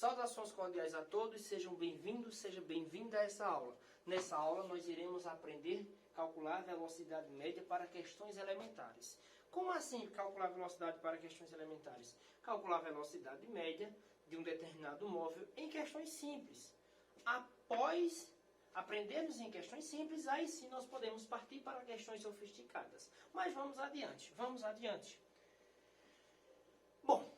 Saudações cordiais a todos, sejam bem-vindos, seja bem-vinda a essa aula. Nessa aula nós iremos aprender a calcular a velocidade média para questões elementares. Como assim calcular a velocidade para questões elementares? Calcular a velocidade média de um determinado móvel em questões simples. Após aprendermos em questões simples, aí sim nós podemos partir para questões sofisticadas. Mas vamos adiante. Bom,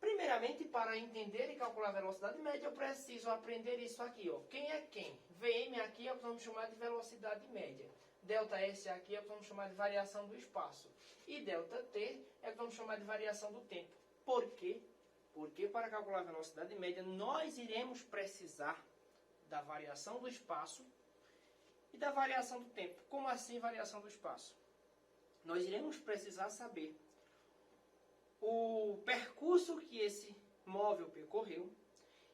primeiramente, para entender e calcular a velocidade média, eu preciso aprender isso aqui, ó. Quem é quem? Vm aqui é o que vamos chamar de velocidade média. ΔS aqui é o que vamos chamar de variação do espaço. E ΔT é o que vamos chamar de variação do tempo. Por quê? Porque para calcular a velocidade média, nós iremos precisar da variação do espaço e da variação do tempo. Como assim variação do espaço? Nós iremos precisar saber o percurso que esse móvel percorreu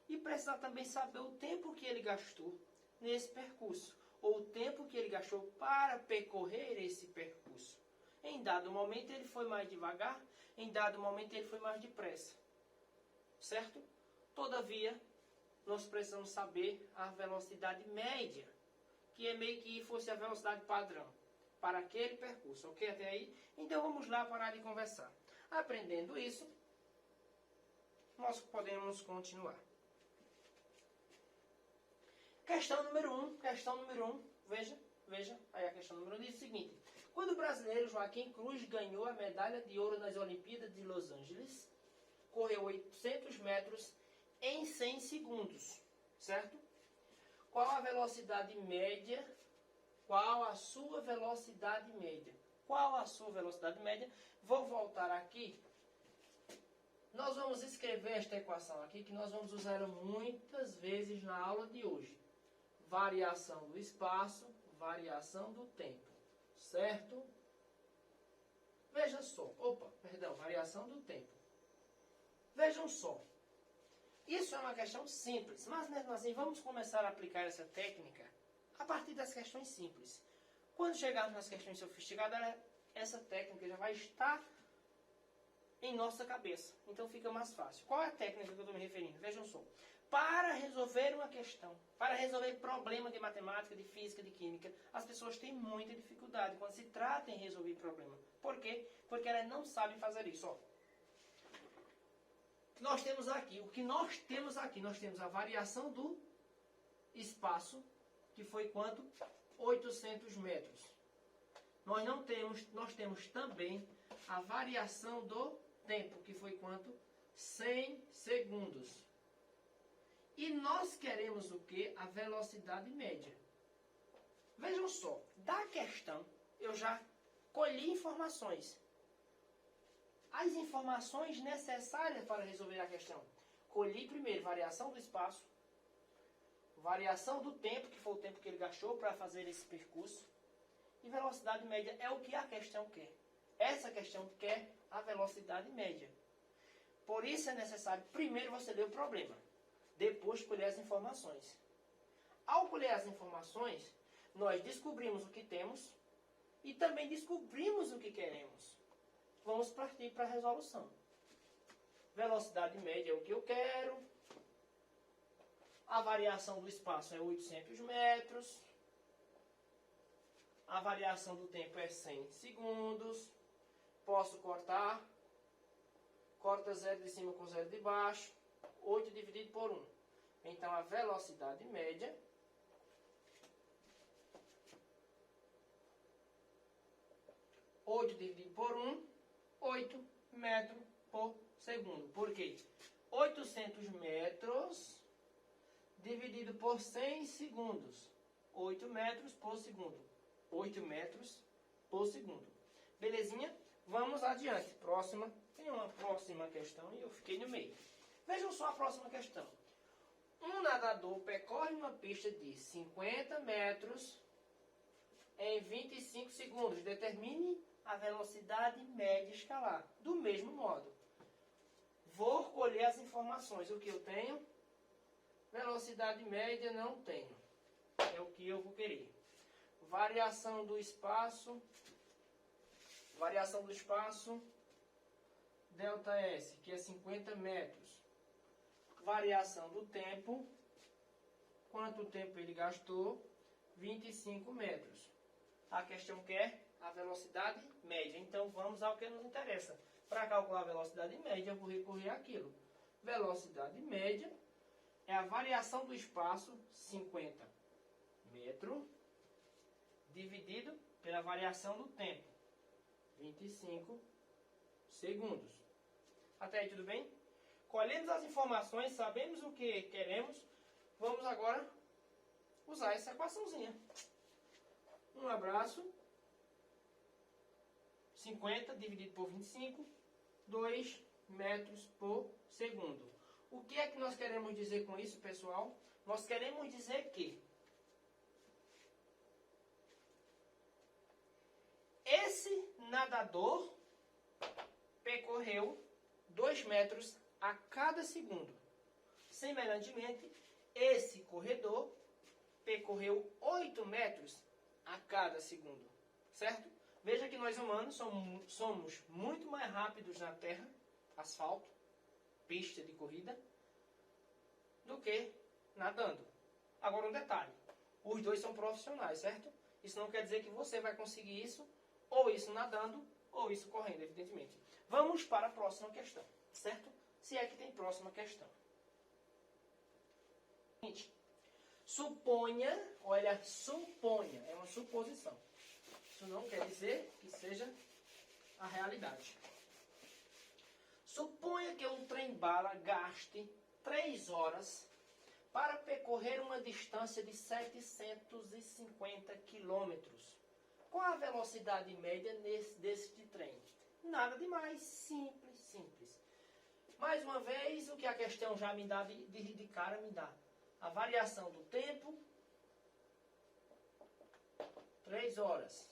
e precisar também saber o tempo que ele gastou nesse percurso, ou o tempo que ele gastou para percorrer esse percurso. Em dado momento ele foi mais devagar, em dado momento ele foi mais depressa. Certo? Todavia, nós precisamos saber a velocidade média, que é meio que fosse a velocidade padrão para aquele percurso, ok? Até aí? Então vamos lá parar de conversar. Aprendendo isso, nós podemos continuar. Questão número 1. Veja, aí a questão número 1 diz o seguinte: quando o brasileiro Joaquim Cruz ganhou a medalha de ouro nas Olimpíadas de Los Angeles, correu 800 metros em 100 segundos, certo? Qual a velocidade média? Qual a sua velocidade média? Qual a sua velocidade média? Vou voltar aqui. Nós vamos escrever esta equação aqui, que nós vamos usar ela muitas vezes na aula de hoje. Variação do espaço, variação do tempo, certo? Veja só, variação do tempo. Vejam só, isso é uma questão simples, mas mesmo assim vamos começar a aplicar essa técnica a partir das questões simples. Quando chegarmos nas questões sofisticadas, essa técnica já vai estar em nossa cabeça. Então fica mais fácil. Qual é a técnica que eu estou me referindo? Vejam só. Para resolver uma questão, para resolver problema de matemática, de física, de química, as pessoas têm muita dificuldade quando se trata em resolver problema. Por quê? Porque elas não sabem fazer isso. Ó. Nós temos aqui, nós temos a variação do espaço, que foi quanto? 800 metros. Nós temos também a variação do tempo, que foi quanto? 100 segundos. E nós queremos o quê? A velocidade média. Vejam só, da questão eu já colhi informações. As informações necessárias para resolver a questão. Colhi primeiro variação do espaço, variação do tempo, que foi o tempo que ele gastou para fazer esse percurso, e velocidade média é o que a questão quer. Essa questão quer a velocidade média. Por isso é necessário primeiro você ler o problema, depois colher as informações. Ao colher as informações, nós descobrimos o que temos e também descobrimos o que queremos. Vamos partir para a resolução. Velocidade média é o que eu quero. A variação do espaço é 800 metros. A variação do tempo é 100 segundos. Posso cortar. Corta 0 de cima com 0 de baixo. 8 dividido por 1. Então, a velocidade média dividido por 1, 8 metros por segundo. Por quê? 800 metros dividido por 100 segundos. 8 metros por segundo. 8 metros por segundo. Belezinha? Vamos adiante. Tem uma próxima questão e eu fiquei no meio. Vejam só a próxima questão. Um nadador percorre uma pista de 50 metros em 25 segundos. Determine a velocidade média escalar. Do mesmo modo, vou colher as informações. O que eu tenho? Velocidade média não tenho. É o que eu vou querer. Variação do espaço. ΔS, que é 50 metros. variação do tempo. Quanto tempo ele gastou? 25 metros. A questão quer a velocidade média. Então, vamos ao que nos interessa. Para calcular a velocidade média, eu vou recorrer àquilo. Velocidade média é a variação do espaço, 50 metros, dividido pela variação do tempo, 25 segundos. Até aí tudo bem? Colhemos as informações, sabemos o que queremos. Vamos agora usar essa equaçãozinha. Um abraço. 50 dividido por 25, 2 metros por segundo. O que é que nós queremos dizer com isso, pessoal? Nós queremos dizer que esse nadador percorreu 2 metros a cada segundo. Semelhantemente, esse corredor percorreu 8 metros a cada segundo. Certo? Veja que nós humanos somos muito mais rápidos na terra, asfalto, pista de corrida, do que nadando. Agora um detalhe, os dois são profissionais, certo? Isso não quer dizer que você vai conseguir isso, ou isso nadando, ou isso correndo, evidentemente. Vamos para a próxima questão, certo? Se é que tem próxima questão. Suponha, olha, suponha, é uma suposição. Isso não quer dizer que seja a realidade. Suponha que um trem-bala gaste 3 horas para percorrer uma distância de 750 quilômetros. Qual a velocidade média deste trem? Nada demais, simples, simples. Mais uma vez, o que a questão já me dá de cara, me dá a variação do tempo, 3 horas.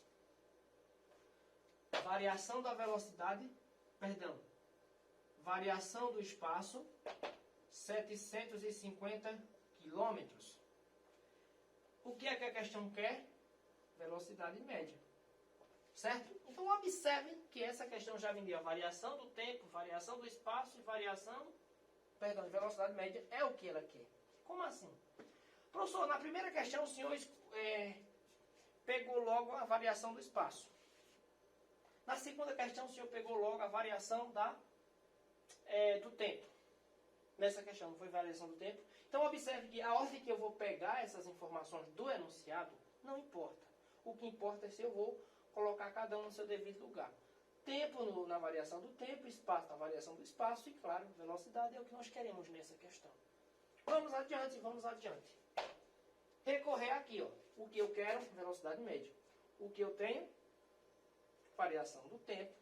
Variação da velocidade, variação do espaço, 750 quilômetros. O que é que a questão quer? Velocidade média. Certo? Então, observem que essa questão já vendeu a variação do tempo, variação do espaço e velocidade média é o que ela quer. Como assim? Professor, na primeira questão o senhor pegou logo a variação do espaço. Na segunda questão o senhor pegou logo a variação do tempo. Nessa questão não foi variação do tempo. Então observe que a ordem que eu vou pegar essas informações do enunciado não importa. O que importa é se eu vou colocar cada um no seu devido lugar. Tempo na variação do tempo, espaço na variação do espaço e, claro, velocidade é o que nós queremos nessa questão. Vamos adiante, vamos adiante. Recorrer aqui, ó. O que eu quero, velocidade média. O que eu tenho, variação do tempo,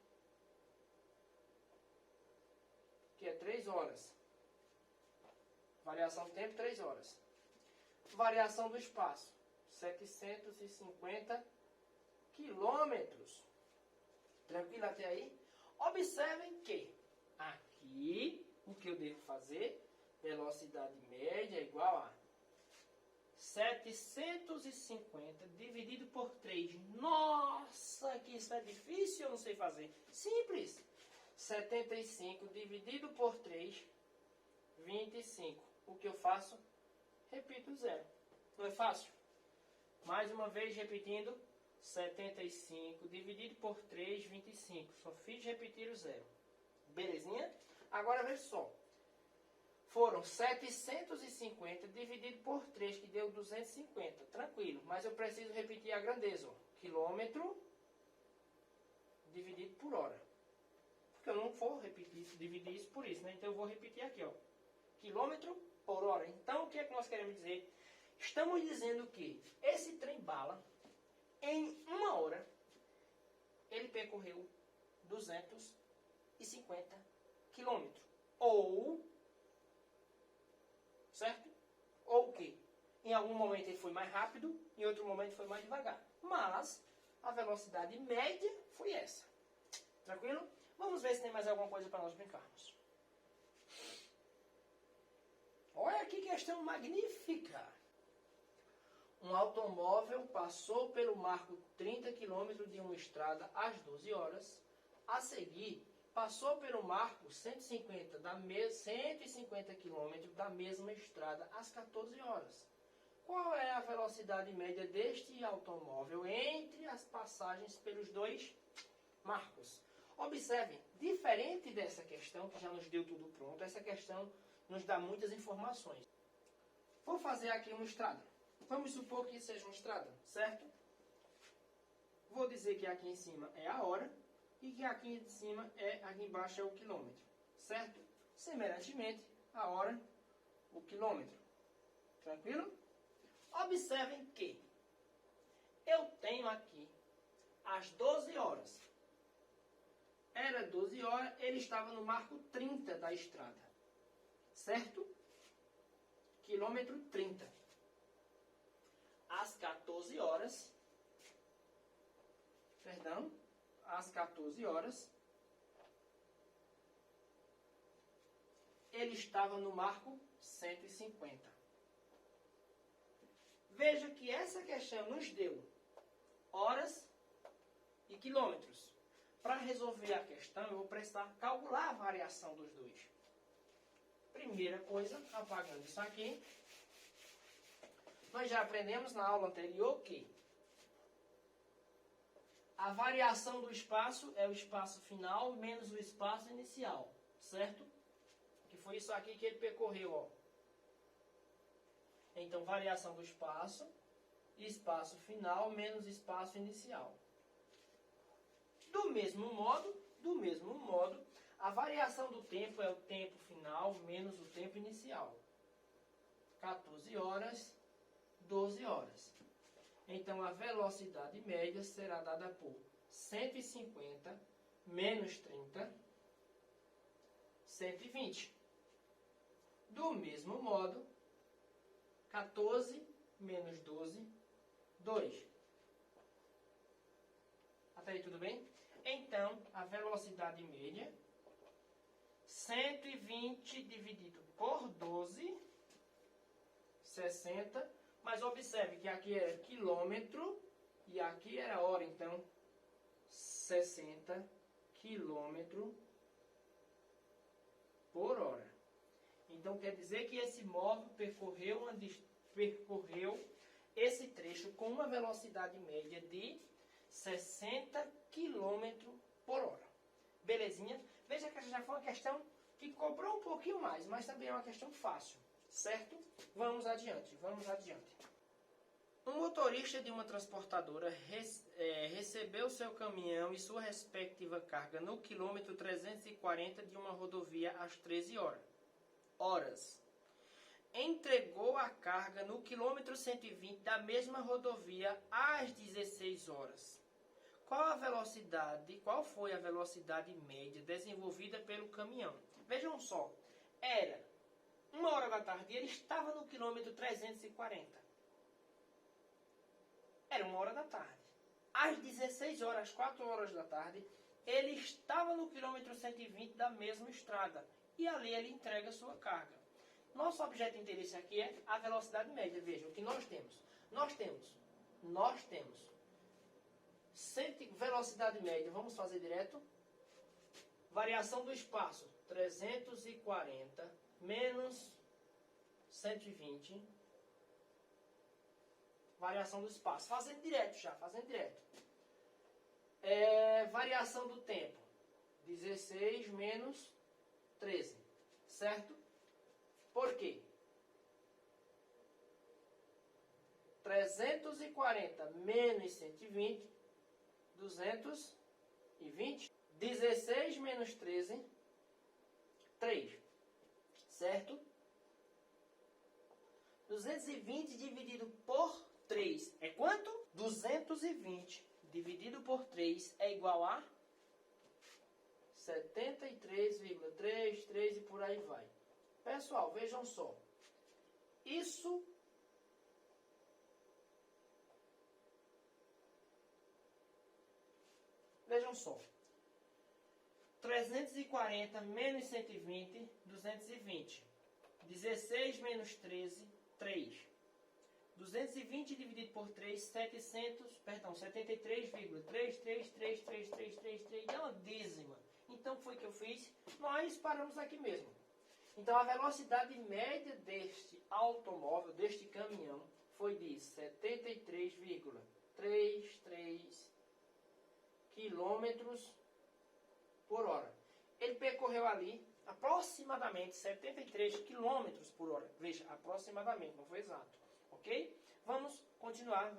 que é 3 horas. Variação do tempo, 3 horas. Variação do espaço, 750 quilômetros. Tranquilo até aí? Observem que aqui, o que eu devo fazer, velocidade média é igual a 750 dividido por 3. Nossa, que isso é difícil, eu não sei fazer. Simples. 75 dividido por 3, 25. O que eu faço? Repito zero. Não é fácil? Mais uma vez repetindo. 75 dividido por 3, 25. Só fiz repetir o zero. Belezinha? Agora veja só. Foram 750 dividido por 3, que deu 250. Tranquilo. Mas eu preciso repetir a grandeza. Ó. Quilômetro dividido por hora. Porque eu não vou dividir isso por isso, né? Então eu vou repetir aqui, ó. Quilômetro por hora. Então o que é que nós queremos dizer? Estamos dizendo que esse trem-bala, em 1 hora, ele percorreu 250 quilômetros. Ou, certo? Ou o quê? Em algum momento ele foi mais rápido, em outro momento foi mais devagar. Mas a velocidade média foi essa. Tranquilo? Vamos ver se tem mais alguma coisa para nós brincarmos. Olha que questão magnífica. Um automóvel passou pelo marco 30 km de uma estrada às 12 horas. A seguir, passou pelo marco 150 km da mesma estrada às 14 horas. Qual é a velocidade média deste automóvel entre as passagens pelos dois marcos? Observem, diferente dessa questão, que já nos deu tudo pronto, essa questão nos dá muitas informações. Vou fazer aqui uma estrada. Vamos supor que seja uma estrada, certo? Vou dizer que aqui em cima é a hora e que aqui em cima aqui embaixo é o quilômetro, certo? Semelhantemente, a hora, o quilômetro. Tranquilo? Observem que eu tenho aqui as 12 horas. Era 12 horas, ele estava no marco 30 da estrada, certo? Quilômetro 30. Às 14 horas, às 14 horas, ele estava no marco 150. Veja que essa questão nos deu horas e quilômetros. Para resolver a questão, eu vou precisar calcular a variação dos dois. Primeira coisa, apagando isso aqui, nós já aprendemos na aula anterior que a variação do espaço é o espaço final menos o espaço inicial, certo? Que foi isso aqui que ele percorreu, ó. Então, variação do espaço final menos espaço inicial. Do mesmo modo, a variação do tempo é o tempo final menos o tempo inicial. 14 horas, 12 horas. Então, a velocidade média será dada por 150 menos 30, 120. Do mesmo modo, 14 menos 12, 2. Até aí tudo bem? Então, a velocidade média, 120 dividido por 12, 60. Mas observe que aqui era quilômetro e aqui era hora. Então, 60 quilômetros por hora. Então, quer dizer que esse móvel percorreu esse trecho com uma velocidade média de 60 km por hora. Belezinha? Veja que essa já foi uma questão que cobrou um pouquinho mais, mas também é uma questão fácil, certo? Vamos adiante. Um motorista de uma transportadora recebeu seu caminhão e sua respectiva carga no quilômetro 340 de uma rodovia às 13 horas. Entregou a carga no quilômetro 120 da mesma rodovia às 16 horas. Qual foi a velocidade média desenvolvida pelo caminhão? Vejam só, era 1 hora da tarde e ele estava no quilômetro 340. Era 1 hora da tarde. Às 16 horas, 4 horas da tarde, ele estava no quilômetro 120 da mesma estrada. E ali ele entrega a sua carga. Nosso objeto de interesse aqui é a velocidade média. Vejam o que nós temos. Nós temos velocidade média, vamos fazer direto. Variação do espaço, 340 menos 120. Variação do espaço. Fazendo direto. Variação do tempo, 16 menos 13. Certo? Por quê? 340 menos 120, 220. 16 menos 13, 3. Certo? 220 dividido por 3 é quanto? 220 dividido por 3 é igual a 73,33 e por aí vai. Pessoal, vejam só. Isso vejam só. 340 menos 120, 220. 16 menos 13, 3. 220 dividido por 3, 73,33333333, é uma dízima. Então, foi o que eu fiz? Nós paramos aqui mesmo. Então, a velocidade média deste automóvel, deste caminhão, foi de 73,33 quilômetros por hora. Ele percorreu ali aproximadamente 73 quilômetros por hora. Veja, aproximadamente, não foi exato. Ok? Vamos continuar.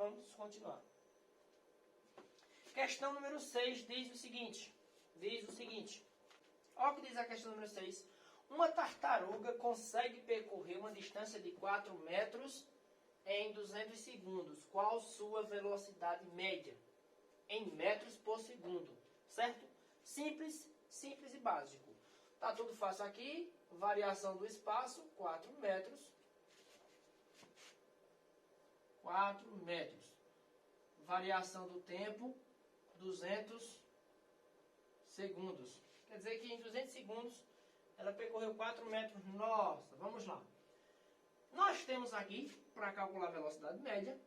Questão número 6 diz o seguinte. Olha o que diz a questão número 6. Uma tartaruga consegue percorrer uma distância de 4 metros em 200 segundos. Qual sua velocidade média? Em metros por segundo. Certo? Simples e básico. Tá tudo fácil aqui. Variação do espaço, 4 metros. 4 metros. Variação do tempo, 200 segundos. Quer dizer que em 200 segundos ela percorreu 4 metros. Nossa, vamos lá. Nós temos aqui, para calcular a velocidade média,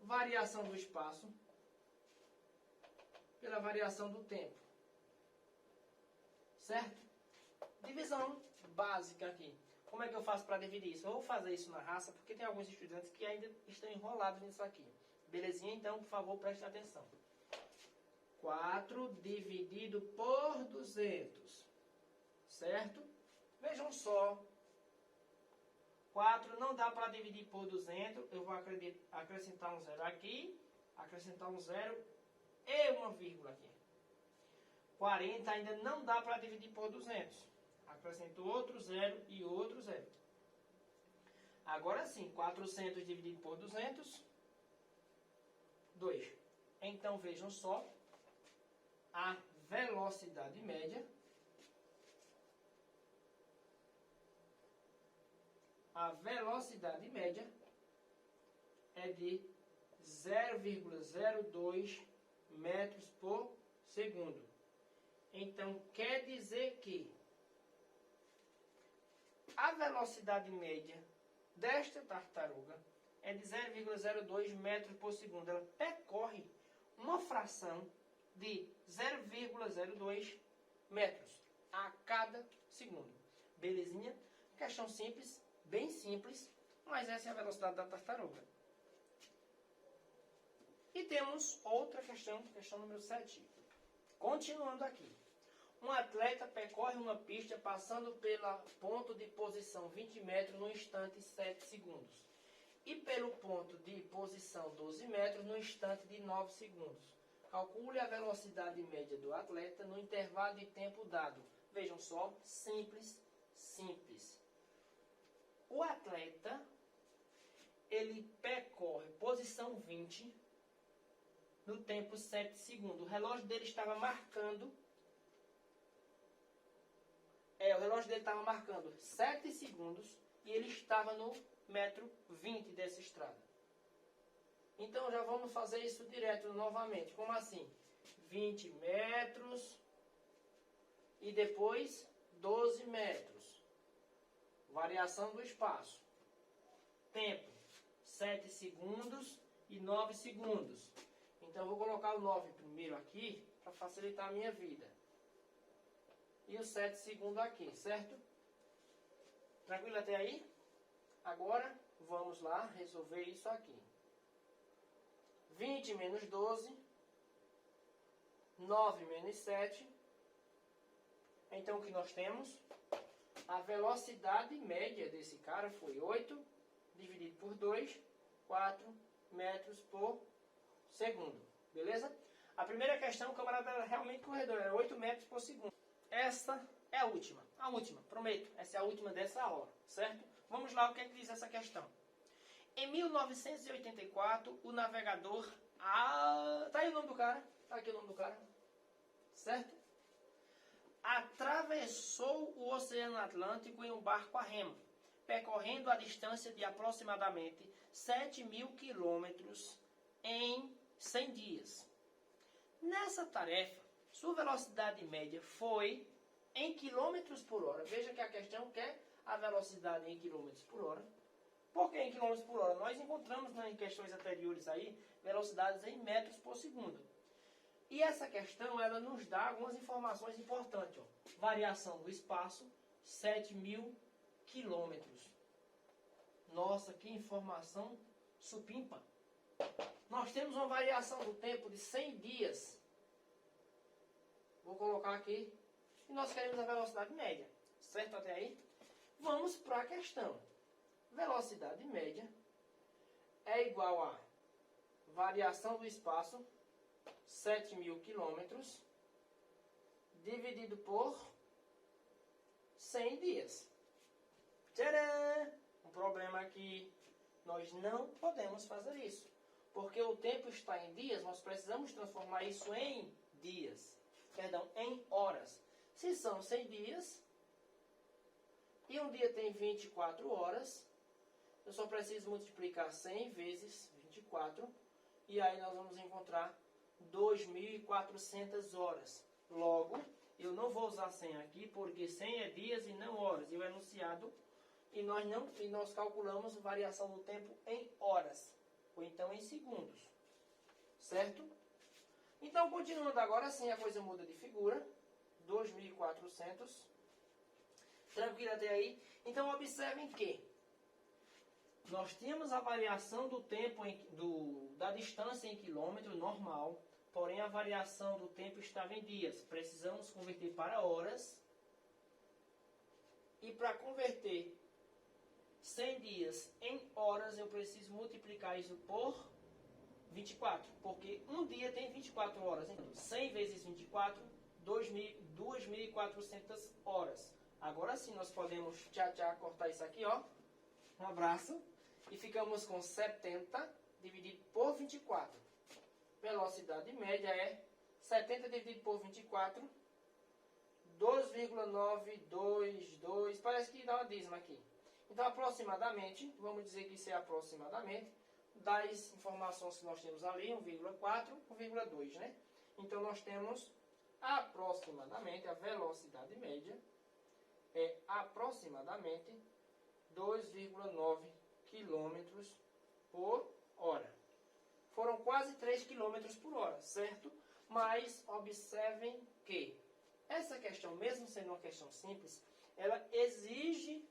variação do espaço pela variação do tempo. Certo? Divisão básica aqui. Como é que eu faço para dividir isso? Eu vou fazer isso na raça, porque tem alguns estudantes que ainda estão enrolados nisso aqui. Belezinha? Então, por favor, preste atenção. 4 dividido por 200. Certo? Vejam só. 4 não dá para dividir por 200. Eu vou acrescentar um zero aqui. Acrescentar um zero e uma vírgula aqui. 40 ainda não dá para dividir por 200. Acrescento outro zero e outro zero. Agora sim, 400 dividido por 200, 2. Então, vejam só, a velocidade média é de 0,02 metros por segundo. Então, quer dizer que a velocidade média desta tartaruga é de 0,02 metros por segundo. Ela percorre uma fração de 0,02 metros a cada segundo. Belezinha? Questão simples, bem simples, mas essa é a velocidade da tartaruga. E temos outra questão, questão número 7. Continuando aqui. Um atleta percorre uma pista passando pelo ponto de posição 20 metros no instante 7 segundos. E pelo ponto de posição 12 metros no instante de 9 segundos. Calcule a velocidade média do atleta no intervalo de tempo dado. Vejam só, simples. O atleta, ele percorre posição 20 no tempo 7 segundos. O relógio dele estava marcando... o relógio dele estava marcando 7 segundos e ele estava no metro 20 dessa estrada. Então, já vamos fazer isso direto novamente. Como assim? 20 metros e depois 12 metros. Variação do espaço. Tempo, 7 segundos e 9 segundos. Então, eu vou colocar o 9 primeiro aqui para facilitar a minha vida. E os 7 segundos aqui, certo? Tranquilo até aí? Agora, vamos lá resolver isso aqui. 20 menos 12, 9 menos 7. Então, o que nós temos? A velocidade média desse cara foi 8, dividido por 2, 4 metros por segundo. Beleza? A primeira questão, o camarada era realmente corredor, era 8 metros por segundo. Essa é a última, prometo, essa é a última dessa aula, certo? Vamos lá, o que é que diz essa questão? Em 1984, o navegador... tá aí o nome do cara, tá aqui o nome do cara, certo? Atravessou o Oceano Atlântico em um barco a remo, percorrendo a distância de aproximadamente 7.000 quilômetros em 100 dias. Nessa tarefa, sua velocidade média foi em quilômetros por hora. Veja que a questão quer a velocidade em quilômetros por hora. Por que em quilômetros por hora? Nós encontramos em questões anteriores aí velocidades em metros por segundo. E essa questão, ela nos dá algumas informações importantes. Ó. Variação do espaço, 7.000 quilômetros. Nossa, que informação supimpa. Nós temos uma variação do tempo de 100 dias. Vou colocar aqui. E nós queremos a velocidade média. Certo até aí? Vamos para a questão. Velocidade média é igual a variação do espaço, 7.000 quilômetros, dividido por 100 dias. Tcharam! Um problema aqui. Nós não podemos fazer isso. Porque o tempo está em dias, nós precisamos transformar isso em dias. Perdão, em horas. Se são 100 dias, e um dia tem 24 horas, eu só preciso multiplicar 100 vezes 24, e aí nós vamos encontrar 2.400 horas. Logo, eu não vou usar 100 aqui, porque 100 é dias e não horas. E o enunciado, e nós calculamos a variação do tempo em horas, ou então em segundos. Certo? Então, continuando agora, sim, a coisa muda de figura. 2.400. Tranquilo até aí? Então, observem que nós tínhamos a variação do tempo, da distância em quilômetro normal, porém a variação do tempo estava em dias. Precisamos converter para horas. E para converter 100 dias em horas, eu preciso multiplicar isso por 24. Porque um dia tem 24 horas. Então, 100 vezes 24, 2.400 horas. Agora sim, nós podemos cortar isso aqui, ó. Um abraço. E ficamos com 70 dividido por 24. Velocidade média é 70 dividido por 24. 2,922. Parece que dá uma dízima aqui. Então, aproximadamente, vamos dizer que isso é aproximadamente, das informações que nós temos ali, 1,4, 1,2, né? Então, nós temos aproximadamente, a velocidade média é aproximadamente 2,9 km por hora. Foram quase 3 km por hora, certo? Mas observem que essa questão, mesmo sendo uma questão simples, ela exige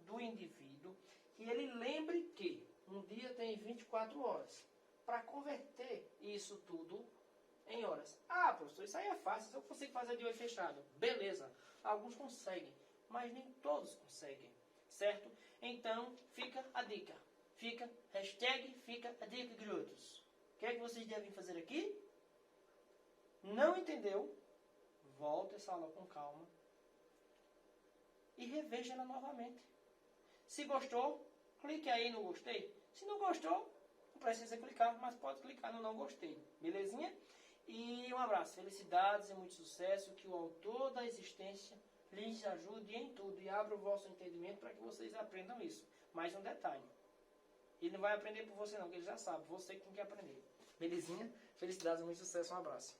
do indivíduo que ele lembre que um dia tem 24 horas. Para converter isso tudo em horas. Ah, professor, isso aí é fácil, eu consigo fazer de olho fechado. Beleza, alguns conseguem, mas nem todos conseguem, certo? Então, fica a dica. Fica a dica, garotos. O que é que vocês devem fazer aqui? Não entendeu? Volta essa aula com calma e reveja ela novamente. Se gostou, clique aí no gostei. Se não gostou, não precisa clicar, mas pode clicar no não gostei. Belezinha? E um abraço, felicidades e muito sucesso. Que o autor da existência lhes ajude em tudo e abra o vosso entendimento para que vocês aprendam isso. Mais um detalhe. Ele não vai aprender por você não, porque ele já sabe. Você que tem que aprender. Belezinha? Felicidades e muito sucesso. Um abraço.